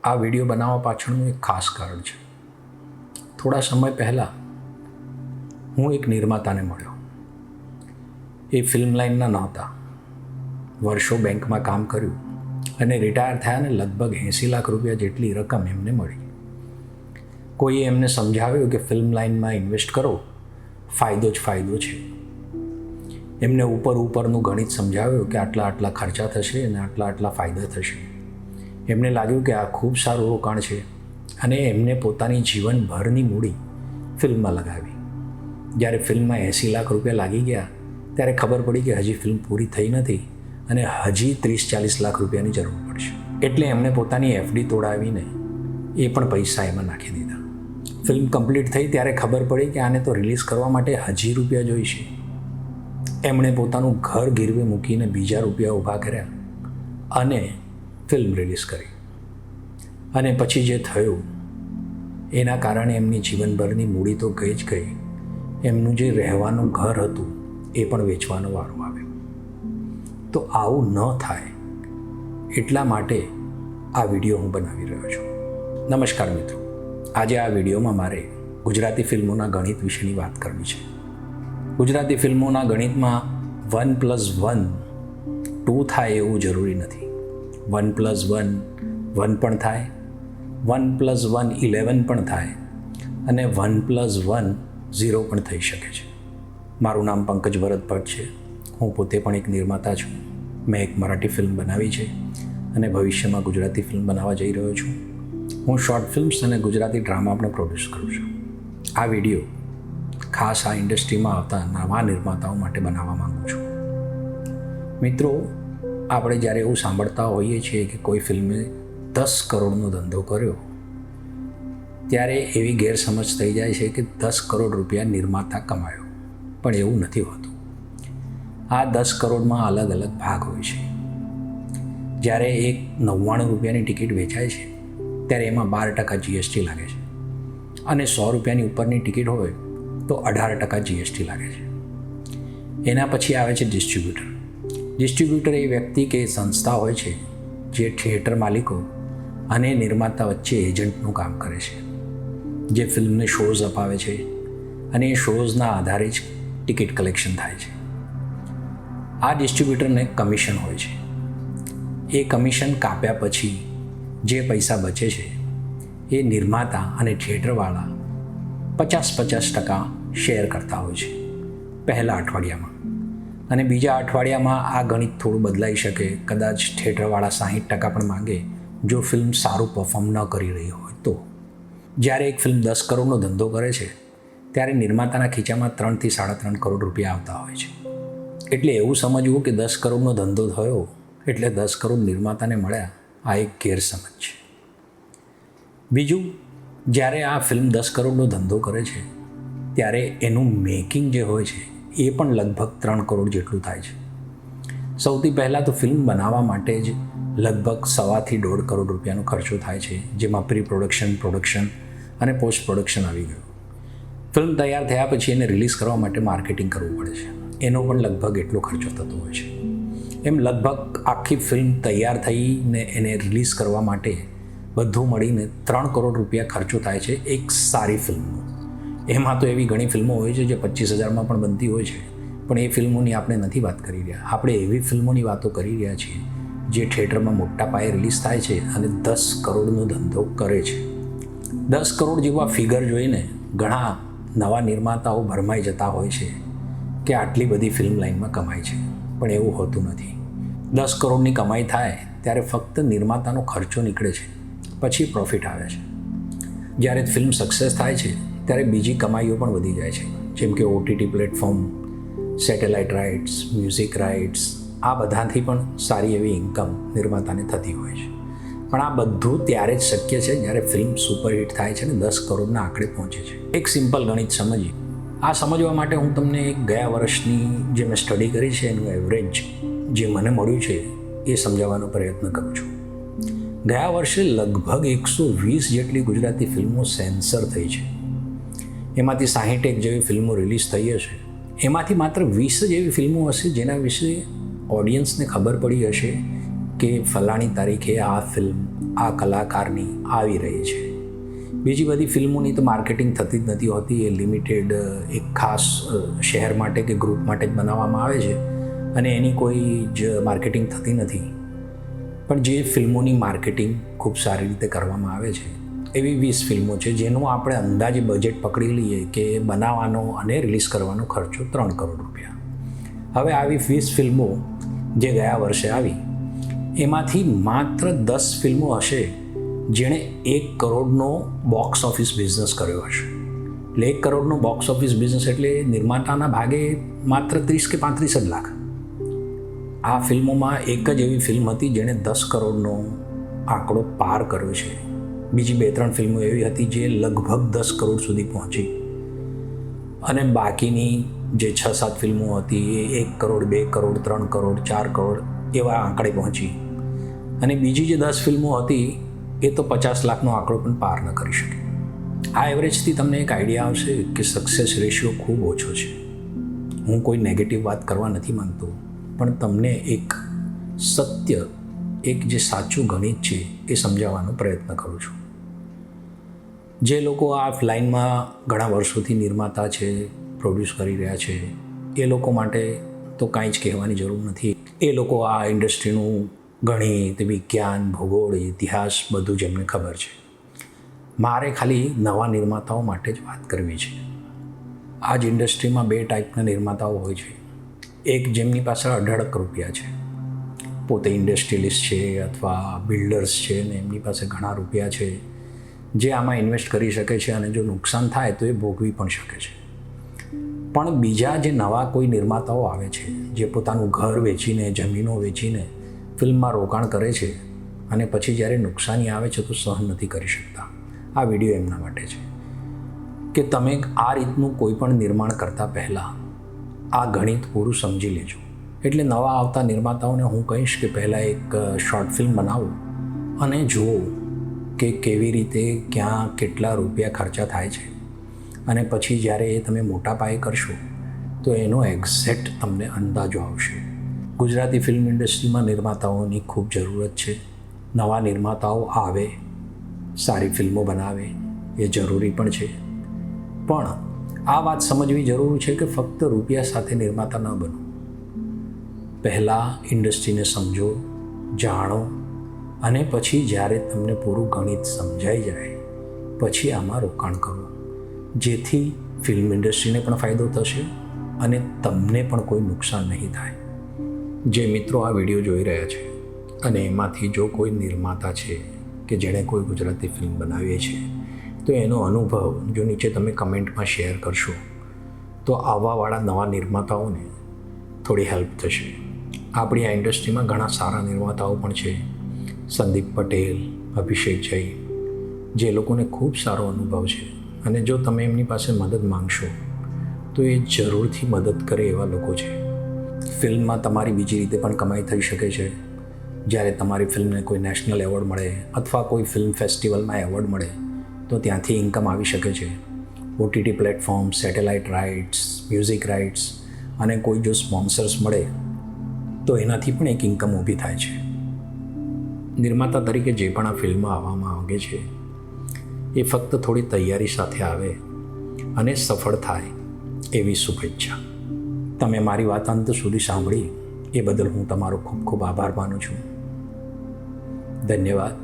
આ વિડીયો બનાવવા પાછળનું એક ખાસ કારણ છે. થોડા સમય પહેલાં હું એક નિર્માતાને મળ્યો. એ ફિલ્મ લાઇનના નહોતા. વર્ષો બેંકમાં કામ કર્યું અને રિટાયર થયા ને લગભગ 80 લાખ રૂપિયા જેટલી રકમ એમને મળી. કોઈએ એમને સમજાવ્યું કે ફિલ્મ લાઇનમાં ઇન્વેસ્ટ કરો, ફાયદો જ ફાયદો છે. એમને ઉપરનું ગણિત સમજાવ્યું કે આટલા ખર્ચા થશે અને આટલા ફાયદા થશે. એમને લાગ્યું કે આ ખૂબ સારું રોકાણ છે અને એમને પોતાની જીવનભરની મૂડી ફિલ્મમાં લગાવી. જ્યારે ફિલ્મમાં 80 લાખ રૂપિયા લાગી ગયા ત્યારે ખબર પડી કે હજી ફિલ્મ પૂરી થઈ નથી અને હજી 30-40 લાખ રૂપિયાની જરૂર પડશે. એટલે એમણે પોતાની FD તોડાવીને એ પણ પૈસા એમાં નાખી દીધા. ફિલ્મ કમ્પ્લીટ થઈ ત્યારે ખબર પડી કે આને તો રિલીઝ કરવા માટે હજી રૂપિયા જોઈશે. એમણે પોતાનું ઘર ગીરવે મૂકીને બીજા રૂપિયા ઊભા કર્યા અને ફિલ્મ રિલીઝ કરી. અને પછી જે થયું એના કારણે એમની જીવનભરની મૂડી તો ગઈ જ ગઈ. એમનું જે રહેવાનું ઘર હતું એ પણ વેચવાનો વારો આવ્યો. તો આવું ન થાય એટલા માટે આ વિડીયો હું બનાવી રહ્યો છું. નમસ્કાર મિત્રો, આજે આ વિડીયોમાં મારે ગુજરાતી ફિલ્મોના ગણિત વિશેની વાત કરવી છે. ગુજરાતી ફિલ્મોના ગણિતમાં 1+1 2 થાય એવું જરૂરી નથી. 1+1 1 પણ થાય, 1+1 11 પણ થાય અને 1+1 0 પણ થઈ શકે છે. મારું નામ પંકજ ભરત ભટ્ટ છે. હું પોતે પણ એક નિર્માતા છું. મેં એક મરાઠી ફિલ્મ બનાવી છે અને ભવિષ્યમાં ગુજરાતી ફિલ્મ બનાવવા જઈ રહ્યો છું. હું શોર્ટ ફિલ્મ્સ અને ગુજરાતી ડ્રામા પણ પ્રોડ્યુસ કરું છું. આ વિડીયો ખાસ આ ઇન્ડસ્ટ્રીમાં આવતા નવા નિર્માતાઓ માટે બનાવવા માગું છું. મિત્રો, આપણે જ્યારે એવું સાંભળતા હોઈએ છીએ કે કોઈ ફિલ્મે 10 કરોડનો ધંધો કર્યો ત્યારે એવી ગેરસમજ થઈ જાય છે કે 10 કરોડ રૂપિયા નિર્માતા કમાયો. પણ એવું નથી હોતું. આ 10 કરોડમાં અલગ અલગ ભાગ હોય છે. જ્યારે એક 99 રૂપિયાની ટિકિટ વેચાય છે ત્યારે એમાં 12% GST લાગે છે અને 100 રૂપિયાની ઉપરની ટિકિટ હોય તો 18% GST લાગે છે. એના પછી આવે છે ડિસ્ટ્રીબ્યુટર. ડિસ્ટ્રીબ્યુટર એ વ્યક્તિ કે સંસ્થા હોય છે જે થિયેટર માલિકો અને નિર્માતા વચ્ચે એજન્ટનું કામ કરે છે, જે ફિલ્મને શોઝ અપાવે છે અને એ શોઝના આધારે જ ટિકિટ કલેક્શન થાય છે. આ ડિસ્ટ્રીબ્યુટરને કમિશન હોય છે. એ કમિશન કાપ્યા પછી જે પૈસા બચે છે એ નિર્માતા અને થિયેટરવાળા 50-50% શેર કરતા હોય છે પહેલાં અઠવાડિયામાં. અને બીજા અઠવાડિયામાં આ ગણિત થોડું બદલાઈ શકે. કદાચ થિયેટરવાળા 60% પણ માંગે જો ફિલ્મ સારું પરફોર્મ ન કરી રહી હોય તો. જ્યારે એક ફિલ્મ 10 કરોડનો ધંધો કરે છે ત્યારે નિર્માતાના ખીચામાં 3-3.5 કરોડ રૂપિયા આવતા હોય છે. એટલે એવું સમજવું કે 10 કરોડનો ધંધો થયો એટલે 10 કરોડ નિર્માતાને મળ્યા, આ એક ગેરસમજ છે. બીજું, જ્યારે આ ફિલ્મ 10 કરોડનો ધંધો કરે છે ત્યારે એનું મેકિંગ જે હોય છે એ પણ લગભગ 3 કરોડ જેટલું થાય છે. સૌથી પહેલાં તો ફિલ્મ બનાવવા માટે જ લગભગ 1.25-1.5 કરોડ રૂપિયાનો ખર્ચો થાય છે, જેમાં પ્રી પ્રોડક્શન, પ્રોડક્શન અને પોસ્ટ પ્રોડક્શન આવી ગયું. ફિલ્મ તૈયાર થયા પછી એને રિલીઝ કરવા માટે માર્કેટિંગ કરવું પડે છે. એનો પણ લગભગ એટલો ખર્ચો થતો હોય છે. એમ લગભગ આખી ફિલ્મ તૈયાર થઈને એને રિલીઝ કરવા માટે બધું મળીને 3 કરોડ રૂપિયા ખર્ચો થાય છે એક સારી ફિલ્મનો. એમાં તો એવી ઘણી ફિલ્મો હોય છે જે 25,000માં પણ બનતી હોય છે, પણ એ ફિલ્મોની આપણે નથી વાત કરી રહ્યા. આપણે એવી ફિલ્મોની વાતો કરી રહ્યા છીએ જે થિયેટરમાં મોટા પાયે રિલીઝ થાય છે અને 10 કરોડનો ધંધો કરે છે. 10 કરોડ જેવા ફિગર જોઈને ઘણા નવા નિર્માતાઓ ભરમાઈ જતા હોય છે કે આટલી બધી ફિલ્મ લાઇનમાં કમાય છે, પણ એવું હોતું નથી. 10 કરોડની કમાઈ થાય ત્યારે ફક્ત નિર્માતાનો ખર્ચો નીકળે છે, પછી પ્રોફિટ આવે છે. જ્યારે ફિલ્મ સક્સેસ થાય છે ત્યારે બીજી કમાઈઓ પણ વધી જાય છે, જેમ કે OTT platform, satellite rights, music rights, આ બધાથી પણ સારી એવી ઇન્કમ નિર્માતાને થતી હોય છે. પણ આ બધું ત્યારે જ શક્ય છે જ્યારે ફિલ્મ સુપરહિટ થાય છે અને 10 કરોડના આંકડે પહોંચે છે. એક સિમ્પલ ગણિત સમજીએ. આ સમજવા માટે હું તમને એક ગયા વર્ષની જે મેં સ્ટડી કરી છે એનું એવરેજ જે મને મળ્યું છે એ સમજાવવાનો પ્રયત્ન કરું છું. ગયા વર્ષે લગભગ 120 જેટલી ગુજરાતી ફિલ્મો સેન્સર થઈ છે. એમાંથી 61 જેવી ફિલ્મો રિલીઝ થઈ હશે. એમાંથી માત્ર 20 જ એવી ફિલ્મો હશે જેના વિશે ઓડિયન્સને ખબર પડી હશે કે ફલાણી તારીખે આ ફિલ્મ આ કલાકારની આવી રહી છે. બીજી બધી ફિલ્મોની તો માર્કેટિંગ થતી જ નથી હોતી. એ લિમિટેડ એક ખાસ શહેર માટે કે ગ્રુપ માટે જ બનાવવામાં આવે છે અને એની કોઈ જ માર્કેટિંગ થતી નથી. પણ જે ફિલ્મોની માર્કેટિંગ ખૂબ સારી રીતે કરવામાં આવે છે એવી 20 ફિલ્મો છે જેનું આપણે અંદાજે બજેટ પકડી લઈએ કે બનાવવાનો અને રિલીઝ કરવાનો ખર્ચો 3 કરોડ રૂપિયા. હવે આવી 20 ફિલ્મો જે ગયા વર્ષે આવી એમાંથી માત્ર 10 ફિલ્મો હશે જેણે 1 કરોડનો બોક્સ ઓફિસ બિઝનેસ કર્યો હશે. એટલે 1 કરોડનો બોક્સ ઓફિસ બિઝનેસ એટલે નિર્માતાના ભાગે માત્ર 30 કે 35 જ લાખ. આ ફિલ્મોમાં એક જ એવી ફિલ્મ હતી જેણે 10 કરોડનો આંકડો પાર કર્યો છે. બીજી 2-3 ફિલ્મો એવી હતી જે લગભગ 10 કરોડ સુધી પહોંચી અને બાકીની જે 6-7 ફિલ્મો હતી એ 1 કરોડ 2 કરોડ 3 કરોડ 4 કરોડ એવા આંકડે પહોંચી અને બીજી જે 10 ફિલ્મો હતી એ તો 50 લાખનો આંકડો પણ પાર ન કરી શકી. આ એવરેજથી તમને એક આઈડિયા આવશે કે સક્સેસ રેશિયો ખૂબ ઓછો છે. હું કોઈ નેગેટિવ વાત કરવા નથી માંગતો, પણ તમને એક સત્ય, એક જે સાચું ગણિત છે એ સમજાવવાનો પ્રયત્ન કરું છું. જે લોકો આ લાઇનમાં ઘણા વર્ષોથી નિર્માતા છે, પ્રોડ્યુસ કરી રહ્યા છે, એ લોકો માટે તો કાંઈ જ કહેવાની જરૂર નથી. એ લોકો આ ઇન્ડસ્ટ્રીનું ગણિત, વિજ્ઞાન, ભૂગોળ, ઇતિહાસ બધું જ એમને ખબર છે. મારે ખાલી નવા નિર્માતાઓ માટે જ વાત કરવી છે. આ જ ઇન્ડસ્ટ્રીમાં 2 ટાઈપના નિર્માતાઓ હોય છે. એક જેમની પાસે અઢળક રૂપિયા છે, પોતે ઇન્ડસ્ટ્રીલિસ્ટ છે અથવા બિલ્ડર્સ છે ને એમની પાસે ઘણા રૂપિયા છે જે આમાં ઇન્વેસ્ટ કરી શકે છે અને જો નુકસાન થાય તો એ ભોગવી પણ શકે છે. પણ બીજા જે નવા કોઈ નિર્માતાઓ આવે છે જે પોતાનું ઘર વેચીને, જમીનો વેચીને ફિલ્મમાં રોકાણ કરે છે અને પછી જ્યારે નુકસાની આવે છે તો સહન નથી કરી શકતા. આ વિડીયો એમના માટે છે કે તમે આ રીતનું કોઈ પણ નિર્માણ કરતાં પહેલાં આ ગણિત પૂરું સમજી લેજો. એટલે નવા આવતા નિર્માતાઓને હું કહીશ કે પહેલાં એક શોર્ટ ફિલ્મ બનાવો અને જુઓ કે કેવી રીતે ક્યાં કેટલા રૂપિયા ખર્ચા થાય છે અને પછી જ્યારે એ તમે મોટા પાયે કરશો તો એનો એક્ઝેક્ટ તમને અંદાજો આવશે. ગુજરાતી ફિલ્મ ઇન્ડસ્ટ્રીમાં નિર્માતાઓની ખૂબ જરૂરત છે. નવા નિર્માતાઓ આવે, સારી ફિલ્મો બનાવે એ જરૂરી પણ છે. પણ આ વાત સમજવી જરૂરી છે કે ફક્ત રૂપિયા સાથે નિર્માતા ન બનો. પહેલાં ઇન્ડસ્ટ્રીને સમજો, જાણો અને પછી જ્યારે તમને પૂરું ગણિત સમજાઈ જાય પછી આમાં રોકાણ કરો, જેથી ફિલ્મ ઇન્ડસ્ટ્રીને પણ ફાયદો થશે અને તમને પણ કોઈ નુકસાન નહીં થાય. જે મિત્રો આ વિડીયો જોઈ રહ્યા છે અને એમાંથી જો કોઈ નિર્માતા છે કે જેણે કોઈ ગુજરાતી ફિલ્મ બનાવી છે તો એનો અનુભવ જો નીચે તમે કમેન્ટમાં શેર કરશો તો આવાવાળા નવા નિર્માતાઓને થોડી હેલ્પ થશે. આપણી આ ઇન્ડસ્ટ્રીમાં ઘણા સારા નિર્માતાઓ પણ છે, સંદીપ પટેલ, અભિષેક જૈન, જે લોકોને ખૂબ સારો અનુભવ છે અને જો તમે એમની પાસે મદદ માંગશો તો એ જરૂરથી મદદ કરે એવા લોકો છે. ફિલ્મમાં તમારી બીજી રીતે પણ કમાઈ થઈ શકે છે. જ્યારે તમારી ફિલ્મને કોઈ નેશનલ એવોર્ડ મળે અથવા કોઈ ફિલ્મ ફેસ્ટિવલમાં એવોર્ડ મળે તો ત્યાંથી ઇન્કમ આવી શકે છે. OTT platform, satellite rights, music rights અને કોઈ જો સ્પોન્સર્સ મળે તો એનાથી પણ એક ઇન્કમ ઊભી થાય છે. નિર્માતા તરીકે જે પણ આ ફિલ્મમાં આવવામાં માંગે છે એ ફક્ત થોડી તૈયારી સાથે આવે અને સફળ થાય એવી શુભેચ્છા. તમે મારી વાત અંત સુધી સાંભળી એ બદલ હું તમારો ખૂબ ખૂબ આભાર માનું છું. ધન્યવાદ.